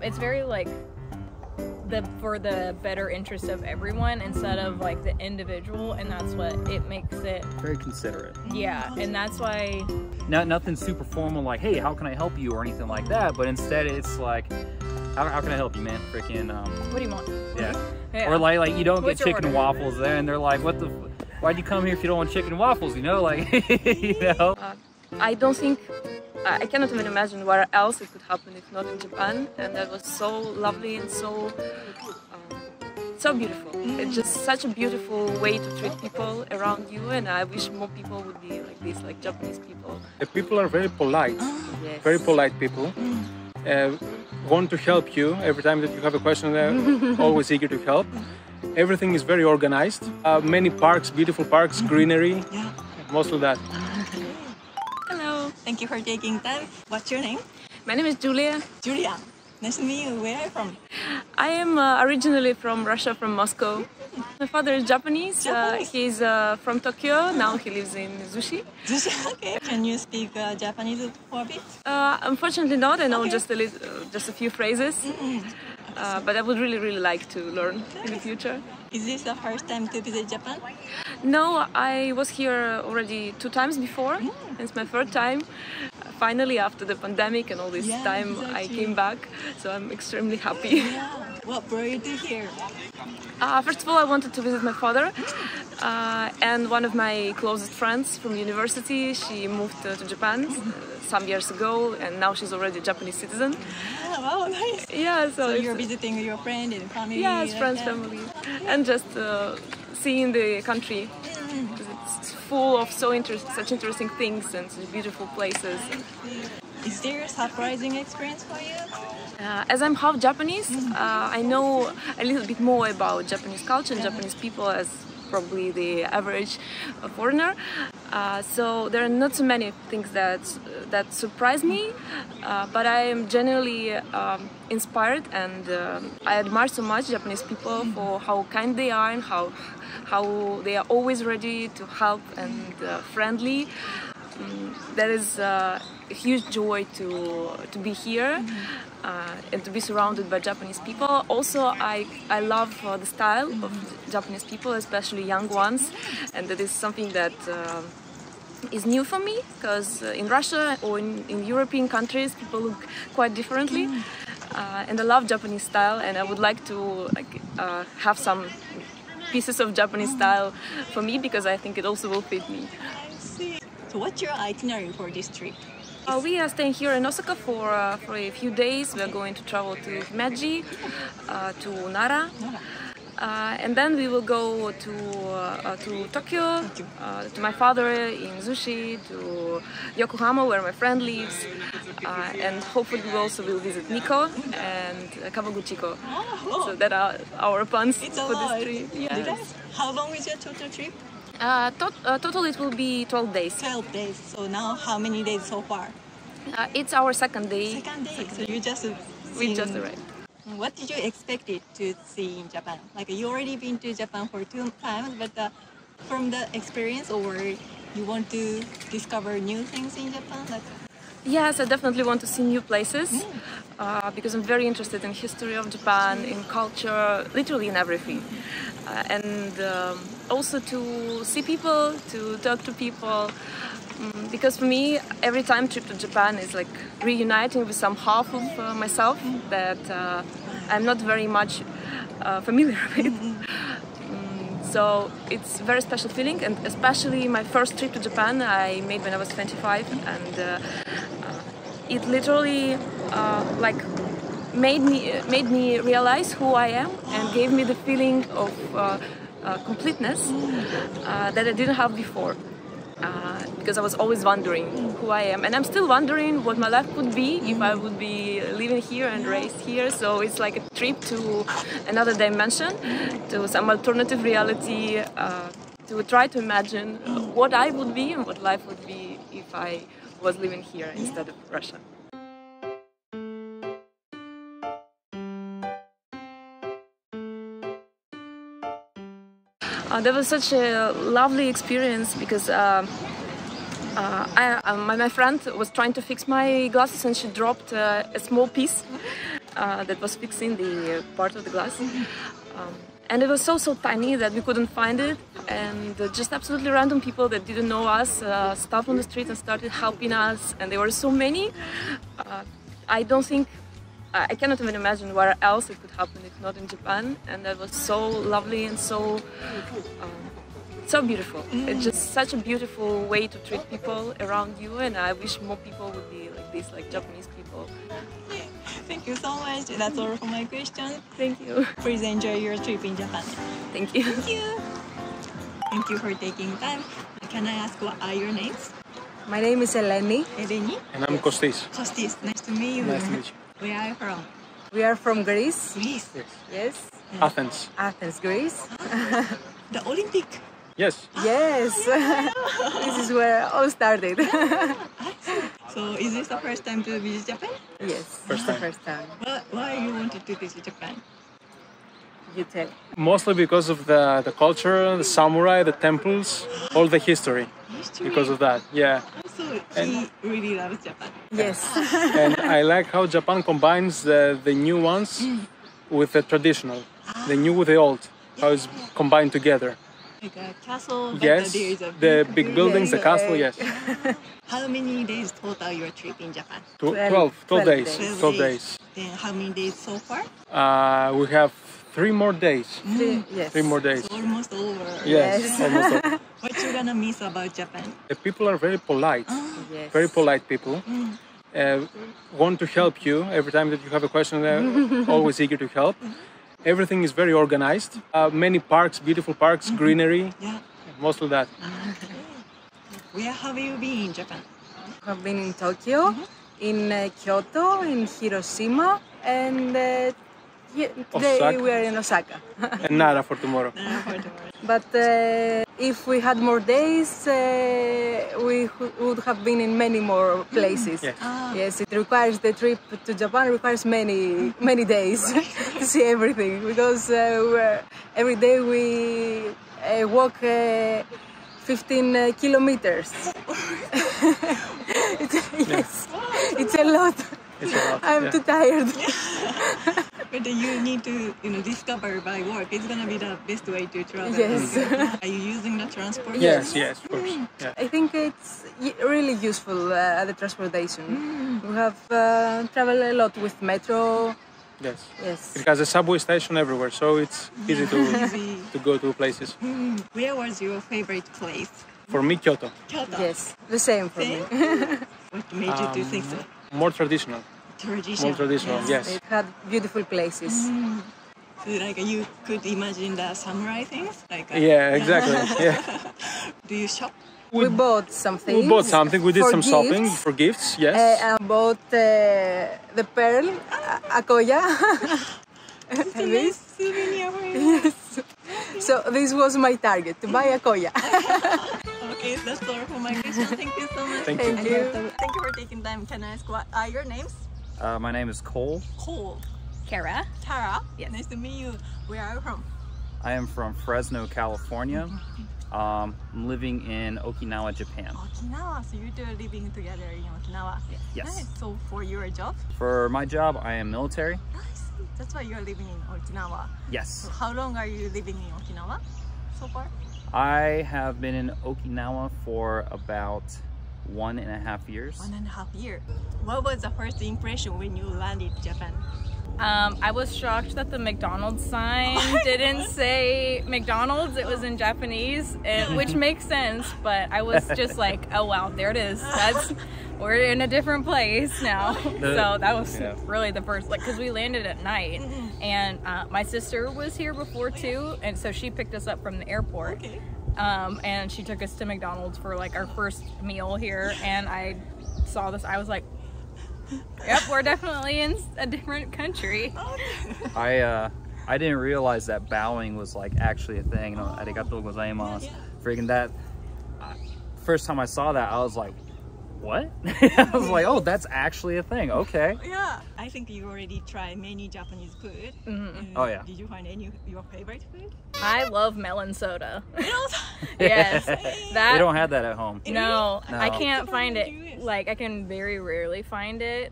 It's very like for the better interest of everyone instead of like the individual, and that's what it makes it very considerate. Yeah, and that's why nothing super formal like, hey, how can I help you or anything like that, but instead it's like, how can I help you, man? Freaking what do you want? Yeah. Or like you don't get chicken and waffles there, and they're like, why'd you come here if you don't want chicken and waffles, you know, like you know. I don't think I cannot even imagine where else it could happen if not in Japan, and that was so lovely and so beautiful. It's just such a beautiful way to treat people around you, and I wish more people would be like this, like Japanese people. The people are very polite, yes. Very polite people. Want to help you every time that you have a question. They're always eager to help. Everything is very organized. Many parks, beautiful parks, greenery, most of that. Hello, thank you for taking time. What's your name? My name is Julia. Julia. Nice to meet you. Where are you from? I am originally from Russia, from Moscow. My father is Japanese. He's from Tokyo. Now he lives in Zushi. Zushi, okay. Can you speak Japanese for a bit? Unfortunately not. I know just a few phrases. But I would really like to learn in the future. Is this the first time to visit Japan? No, I was here already 2 times before. It's my 3rd time. Finally, after the pandemic and all this time, exactly. I came back. So I'm extremely happy. Yeah. What brought you to here? First of all, I wanted to visit my father. And one of my closest friends from university, she moved to Japan some years ago, and now she's already a Japanese citizen. Oh, wow, nice. Yeah, so you're visiting your friend and family? Yes, friends, family. And just seeing the country. It's full of such interesting things and such beautiful places. Is there a surprising experience for you? As I'm half Japanese, I know a little bit more about Japanese culture and Japanese people as probably the average foreigner. So there are not so many things that surprise me, but I am genuinely inspired, and I admire so much Japanese people for how kind they are and how they are always ready to help and friendly. That is a huge joy to be here and to be surrounded by Japanese people. Also, I love the style of Japanese people, especially young ones, and that is something that is new for me, because in Russia or in European countries people look quite differently, and I love Japanese style, and I would like to have some pieces of Japanese style for me, because I think it also will fit me. I see. So what's your itinerary for this trip? We are staying here in Osaka for a few days. We are going to travel to Himeji, to Nara, and then we will go to Tokyo, to my father in Zushi, to Yokohama where my friend lives, and hopefully we also will visit Nikko and Kawaguchiko. So that are our plans for this trip. Yes. How long is your total trip? Total it will be 12 days. 12 days. So now how many days so far? It's our second day. Second day. So you just we just arrived. What did you expect to see in Japan? Like you already been to Japan for 2 times, but from the experience, or you want to discover new things in Japan? Like... Yes, I definitely want to see new places because I'm very interested in history of Japan, in culture, literally in everything. And also to see people, to talk to people, because for me every time trip to Japan is like reuniting with some half of myself that I'm not very much familiar with. So it's a very special feeling, and especially my first trip to Japan I made when I was 25, and it literally like made me realize who I am and gave me the feeling of completeness that I didn't have before, because I was always wondering who I am, and I'm still wondering what my life would be if I would be living here and raised here. So it's like a trip to another dimension, to some alternative reality, to try to imagine what I would be and what life would be if I was living here instead of Russia. That was such a lovely experience, because my friend was trying to fix my glasses and she dropped a small piece, that was fixing the part of the glass. And it was so tiny that we couldn't find it, and just absolutely random people that didn't know us stopped on the street and started helping us, and there were so many. I don't think, I cannot even imagine where else it could happen if not in Japan, and that was so lovely and so beautiful. It's just such a beautiful way to treat people around you, and I wish more people would be like this, like Japanese people. Thank you so much. That's all for my questions. Thank you. Please enjoy your trip in Japan. Thank you. Thank you. Thank you for taking time. Can I ask what are your names? My name is Eleni. Eleni? And I'm Kostis. Kostis. Nice to meet you. Nice to meet you. Where are you from? We are from Greece. Greece. Yes. Athens. Athens, Greece. The Olympic. Yes. Yes. This is where all started. So is this the first time to visit Japan? Yes. First time. First time. Why you wanted to visit Japan? You tell. Mostly because of the culture, the samurai, the temples, all the history. Because of that, yeah. So he really loves Japan. Yes. And I like how Japan combines the new ones with the traditional, the new with the old, how it's combined together. Like a castle, but Yes, there is a the big buildings, the castle, yes. How many days total your trip in Japan? 12 days. 12 days. Then how many days so far? We have 3 more days. Yes. 3 more days. It's almost over. Yes, almost over. What you gonna miss about Japan? The people are very polite, Yes. very polite people. Want to help you every time that you have a question. They're always eager to help. Everything is very organized. Many parks, beautiful parks, greenery, Yeah. mostly that. Where have you been in Japan? I've been in Tokyo, in Kyoto, in Hiroshima, and today Osaka. we are in Osaka. And Nara for tomorrow. But if we had more days, we would have been in many more places. Yes. Yes, it requires the trip to Japan requires many days to see everything, because every day we walk 15 kilometers. Yes, it's a lot. It's a lot. I'm yeah. too tired. But you need to, discover by work. It's gonna be the best way to travel. Yes. Are you using the transport? Yes, yes, of course. Yeah. I think it's really useful, the transportation. We have traveled a lot with metro. Yes. Yes. It has a subway station everywhere, so it's easy to go to places. Where was your favorite place? For me, Kyoto. Kyoto. Yes, the same for me. What made you to think so? More traditional. Tradition. More traditional, yes. It had beautiful places. So like you could imagine the samurai things? Yeah, exactly. Yeah. Do you shop? We bought something. We bought something. We did for some shopping gifts. for gifts. Yes. I bought the pearl, Akoya. It's a nice souvenir for you. Yes. So this was my target, to buy Akoya. Okay, that's all for my question. Thank you so much. Thank you. Thank you. Thank you for taking time. Can I ask what are your names? My name is Cole. Cole. Kara. Tara. Yes. Nice to meet you. Where are you from? I am from Fresno, California. I'm living in Okinawa, Japan. Okinawa. So you two are living together in Okinawa. Yes. Nice. So for your job? For my job, I am military. Nice. That's why you are living in Okinawa. Yes. So how long are you living in Okinawa so far? I have been in Okinawa for about 1.5 years. 1.5 years. What was the first impression when you landed in Japan? I was shocked that the McDonald's sign didn't say McDonald's. It was in Japanese, which makes sense, but I was just like, oh wow, there it is. We're in a different place now. So that was really the first, because we landed at night, and my sister was here before too, and so she picked us up from the airport. Okay. And she took us to McDonald's for like our first meal here, and I saw this, I was like, yep, we're definitely in a different country. I didn't realize that bowing was like actually a thing. Arigatou gozaimasu. Freaking that. First time I saw that, I was like, what? I was like, oh, that's actually a thing. Okay. Yeah. I think you already tried many Japanese food. Oh yeah. Did you find any your favorite food? I love melon soda. Yes. We That don't have that at home. No, No. I can't So find how it. do you do it? Like, I can very rarely find it.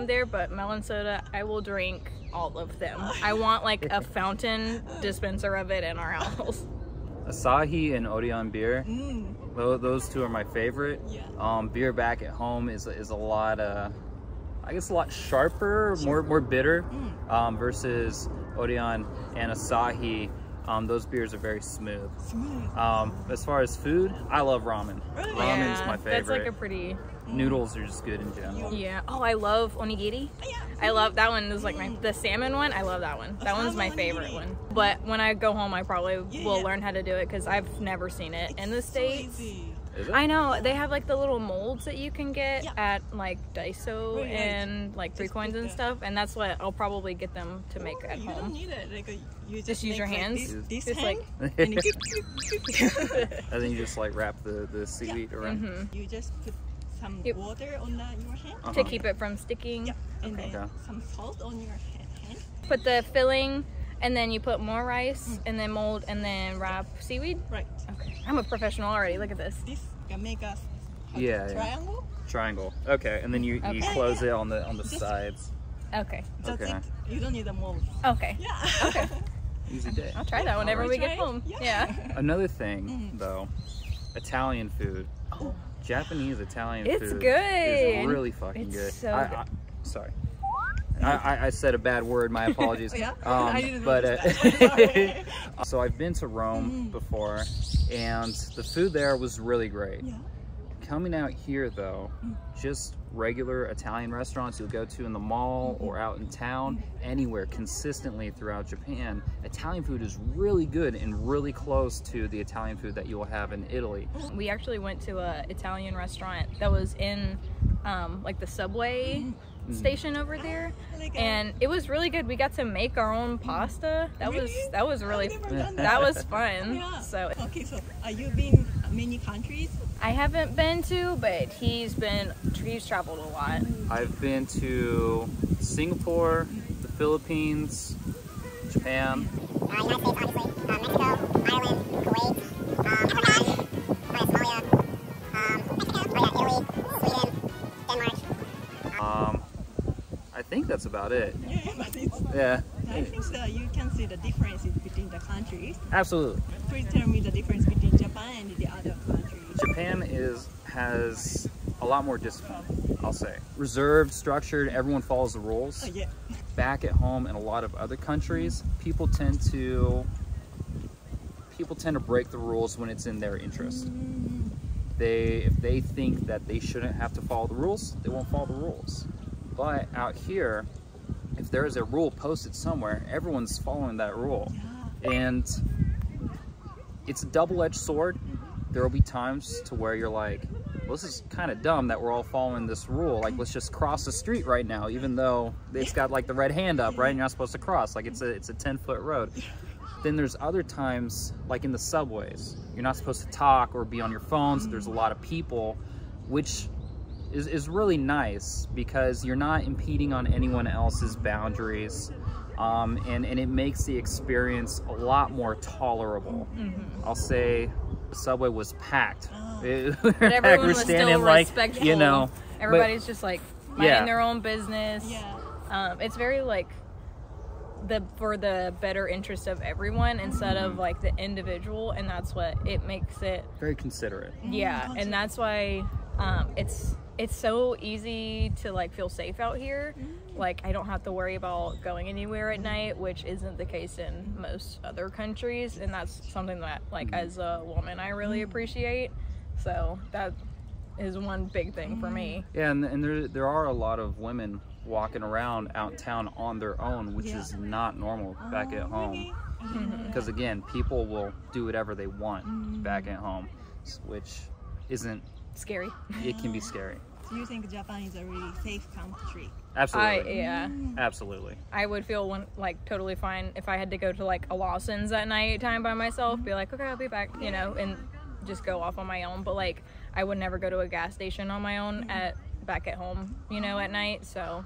there, but melon soda, I will drink all of them. I want like a fountain dispenser of it in our house. Asahi and Odeon beer, those two are my favorite. Beer back at home is a lot, I guess a lot sharper, more bitter, versus Odeon and Asahi. Those beers are very smooth. As far as food, I love ramen. Ramen is my favorite. That's like a pretty... Noodles are just good in general. Yeah. Oh, I love onigiri. I love that one. Is like the salmon one. I love that one. That one's my favorite one. But when I go home, I probably will learn how to do it because I've never seen it in the States. Is it? I know they have like the little molds that you can get at like Daiso and like 3 Coins and stuff, and that's what I'll probably get them to make at You don't home. need it. Like you Just use your hands. This Just hand, like and you, And then you just like wrap the seaweed around. you just put some water on your hand. to keep it from sticking. And then Okay. some salt on your hand. Put the filling, and then you put more rice, and then mold, and then wrap seaweed. Right. Okay, I'm a professional already. Look at this. This can make us Yeah, triangle. Triangle. Okay, and then you close it on the sides. Okay. That's Okay. it. You don't need a mold. Okay. Yeah. Okay. Easy day. I'll try that whenever we get home. Yeah. Another thing, though, Italian food. Japanese Italian It's food good. is really fucking It's good. so Sorry. I said a bad word, my apologies. Yeah? I didn't But notice that. so I've been to Rome before, and the food there was really great. Yeah. Coming out here though, just regular Italian restaurants you'll go to in the mall or out in town, anywhere consistently throughout Japan, Italian food is really good and really close to the Italian food that you will have in Italy. We actually went to a Italian restaurant that was in like the subway station over there, and it was really good. We got to make our own pasta. That was really that was fun. Yeah. So Okay, so you've been many countries. I haven't been to, but he's traveled a lot. I've been to Singapore, the Philippines, Japan. United States, obviously, Mexico, Ireland, Kuwait, Japan, Somalia, Mexico, Italy, Sweden, Denmark. I think that's about it. Yeah, but it's, Yeah, I think that you can see the differences between the countries. absolutely. Please tell me the difference between Japan and the other countries. Japan has a lot more discipline, I'll say. Reserved, structured, everyone follows the rules. Oh, yeah. Back at home in a lot of other countries, people tend to break the rules when it's in their interest. If they think that they shouldn't have to follow the rules, they won't follow the rules. But out here, if there is a rule posted somewhere, everyone's following that rule. And it's a double-edged sword. There will be times to where you're like, well, this is kind of dumb that we're all following this rule. Like, let's just cross the street right now, even though it's got like the red hand up, right? And you're not supposed to cross. Like, it's a 10-foot road. Then there's other times, like in the subways, you're not supposed to talk or be on your phones. There's a lot of people, which is really nice because you're not impeding on anyone else's boundaries. And it makes the experience a lot more tolerable. I'll say the subway was packed. But everyone was still respectful. You know, everybody's just like minding their own business. Yeah. It's very like for the better interest of everyone instead of like the individual, and that's what it makes it very considerate. Yeah, and that's why it's so easy to like feel safe out here. Like, I don't have to worry about going anywhere at night, which isn't the case in most other countries, and that's something that like as a woman I really appreciate. So that is one big thing for me. Yeah, and there are a lot of women walking around out in town on their own, which is not normal back at home. Because again, people will do whatever they want back at home, which isn't Scary. It can be scary. Do you think Japan is a really safe country? Absolutely. Yeah. Absolutely. I would feel totally fine if I had to go to like a Lawson's at night time by myself, be like, okay, I'll be back, you know, and just go off on my own. But like, I would never go to a gas station on my own back at home, you know, at night. So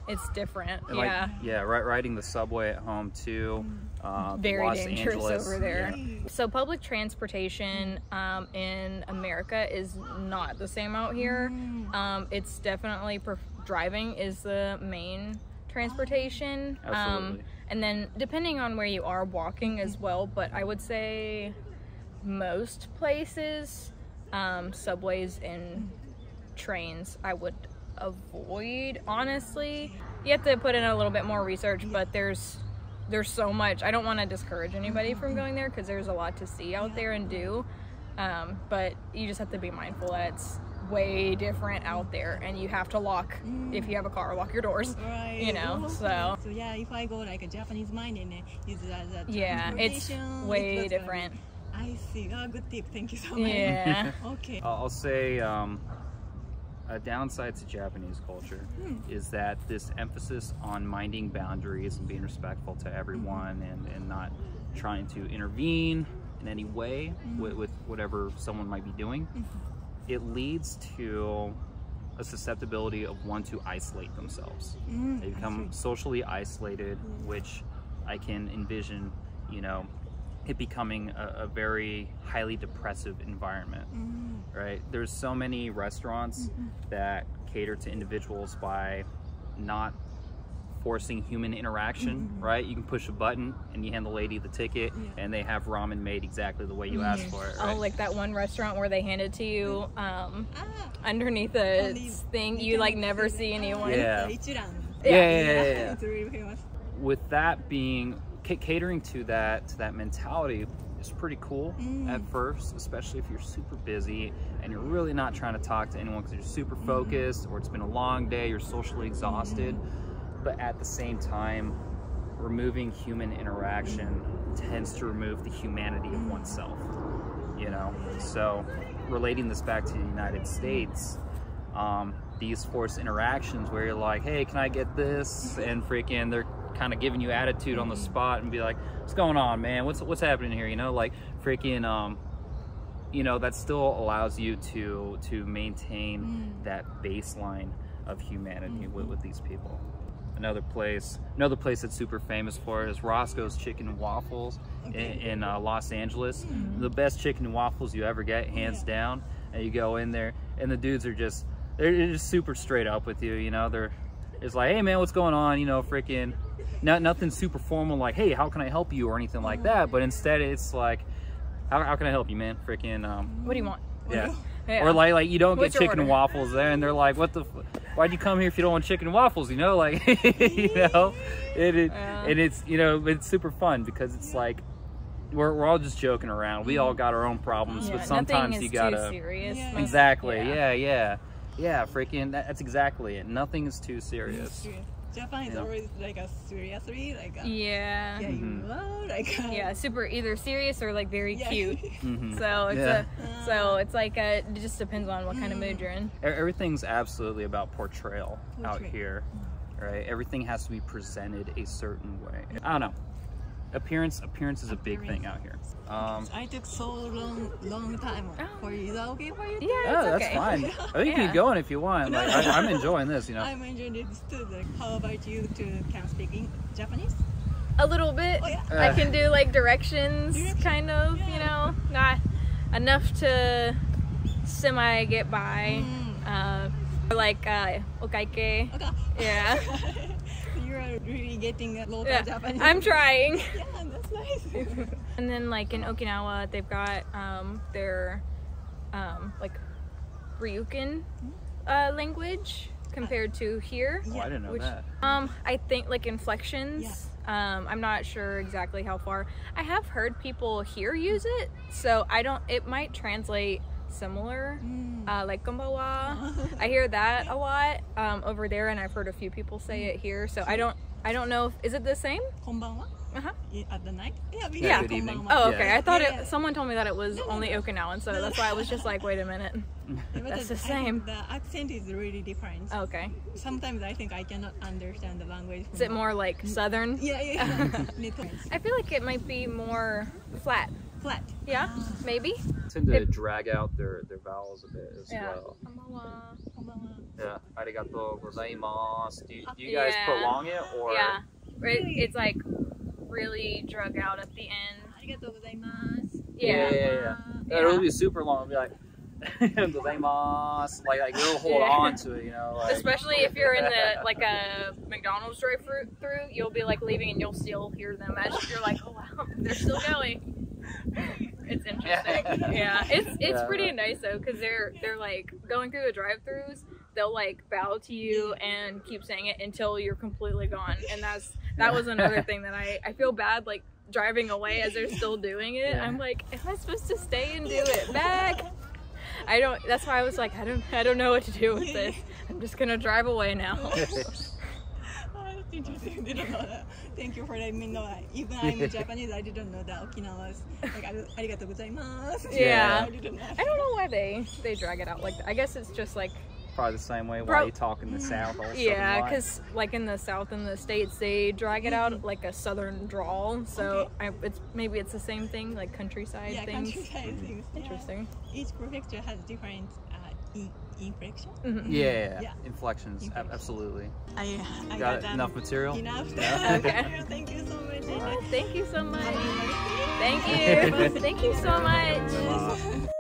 it's different. And Yeah. Riding the subway at home too. Very Los dangerous Angeles. over there. Yeah. So public transportation in America is not the same out here. It's definitely driving is the main transportation. Absolutely. And then depending on where you are, walking as well. But I would say most places, subways and trains, I would avoid, honestly. You have to put in a little bit more research, but there's so much. I don't want to discourage anybody from going there because there's a lot to see out there and do, but you just have to be mindful that it's way different out there, and you have to lock, if you have a car, lock your doors, you know. So yeah, if I go like a Japanese mind and use it as a yeah, it's way different. I see. Oh, good tip. Thank you so much. Yeah. Okay. I'll say a downside to Japanese culture is that this emphasis on minding boundaries and being respectful to everyone and not trying to intervene in any way with whatever someone might be doing, it leads to a susceptibility of one to isolate themselves. They become socially isolated, which I can envision, you know, it becoming a very highly depressive environment, right? There's so many restaurants that cater to individuals by not forcing human interaction, right? You can push a button and you hand the lady the ticket and they have ramen made exactly the way you asked for it, right? Oh, like that one restaurant where they hand it to you underneath a thing, you like never see anyone. Yeah. It's really famous. With that being, catering to that mentality is pretty cool at first, especially if you're super busy and you're really not trying to talk to anyone because you're super focused, or it's been a long day, you're socially exhausted. But at the same time, removing human interaction tends to remove the humanity of oneself, you know? So relating this back to the United States, these forced interactions where you're like, hey, can I get this? And freaking they're kind of giving you attitude on the spot and be like, what's going on, man? What's happening here? You know, like freaking, you know, that still allows you to maintain that baseline of humanity with these people. Another place that's super famous for it is Roscoe's Chicken and Waffles in Los Angeles. The best chicken and waffles you ever get, hands down. And you go in there and the dudes are just, they're just super straight up with you, you know. It's like, hey man, what's going on? You know, freaking nothing super formal like, hey, how can I help you or anything like that. But instead it's like, how can I help you, man? Freaking what do you want? Yeah. Or like you don't What's get chicken and waffles there, and they're like, what the why'd you come here if you don't want chicken and waffles? You know, like you know, and it's, you know, it's super fun because it's like we're all just joking around. We all got our own problems, but sometimes you gotta too serious. Exactly. Yeah. Freaking that's exactly it. Nothing is too serious. Japan is always like a seriously, like a, yeah, you know, like yeah, super either serious or like very cute. So it's so it's like it just depends on what kind of mood you're in. Everything's absolutely about portrayal out here, right? Everything has to be presented a certain way. I don't know. Appearance is a big thing out here. I took so long time for you. Is that okay for you? Yeah, it's that's okay. fine. I think you keep going if you want. Like, I'm enjoying this, you know. I'm enjoying it too. Like, how about you? Can speak Japanese? A little bit. I can do like directions, kind of. You know, not enough to semi get by. Like okaike. Yeah. You're really getting a local Japanese. I'm trying. Yeah, that's nice. And then like in Okinawa, they've got their like Ryukin language compared to here. Oh, I didn't know that. I think like inflections. I'm not sure exactly how far. I have heard people here use it, so it might translate similar, like konbanwa. I hear that a lot over there, and I've heard a few people say it here. So I don't know is it the same? Konbanwa? At the night? Yeah. Good evening. Oh, okay. I thought someone told me that it was only Okinawan, so that's why I was just like, wait a minute. That's the same. The accent is really different. Okay. Sometimes I think I cannot understand the language. Is it more like southern? Yeah. I feel like it might be more flat. Flat. Yeah, maybe. Tend to drag out their vowels a bit as well. Konbanwa. Yeah, arigatou gozaimasu. Do you guys prolong it or? Yeah, it's like really drug out at the end. ありがとうございます。 Yeah. It'll be super long. It'll be like, gozaimasu. Like you'll hold on to it, you know. Like, especially if you're in the like a McDonald's drive-through, you'll be like leaving and you'll still hear them as you're like, oh wow, they're still going. It's interesting. Yeah, it's pretty nice though, because they're like going through the drive-throughs. They'll like bow to you and keep saying it until you're completely gone. And that was another thing that I feel bad like driving away as they're still doing it. I'm like, am I supposed to stay and do it back? I don't. That's why I was like, I don't know what to do with this. I'm just gonna drive away now. That's interesting. Didn't know that. Thank you for letting me know. Even I'm Japanese, I didn't know that Okinawa's like ありがとうございます。 Yeah. I didn't know. I don't know why they drag it out like that. I guess it's just like probably the same way why you talk in the South. Also yeah, because like in the South and the States, they drag it out like a Southern drawl. So maybe it's the same thing, like countryside things. Countryside things. Interesting. Each prefecture has different inflection. Yeah. Inflections. Absolutely. I got enough material. Enough. Yeah. Okay. Thank you so much. Thank you so much. Thank you. Thank you so much.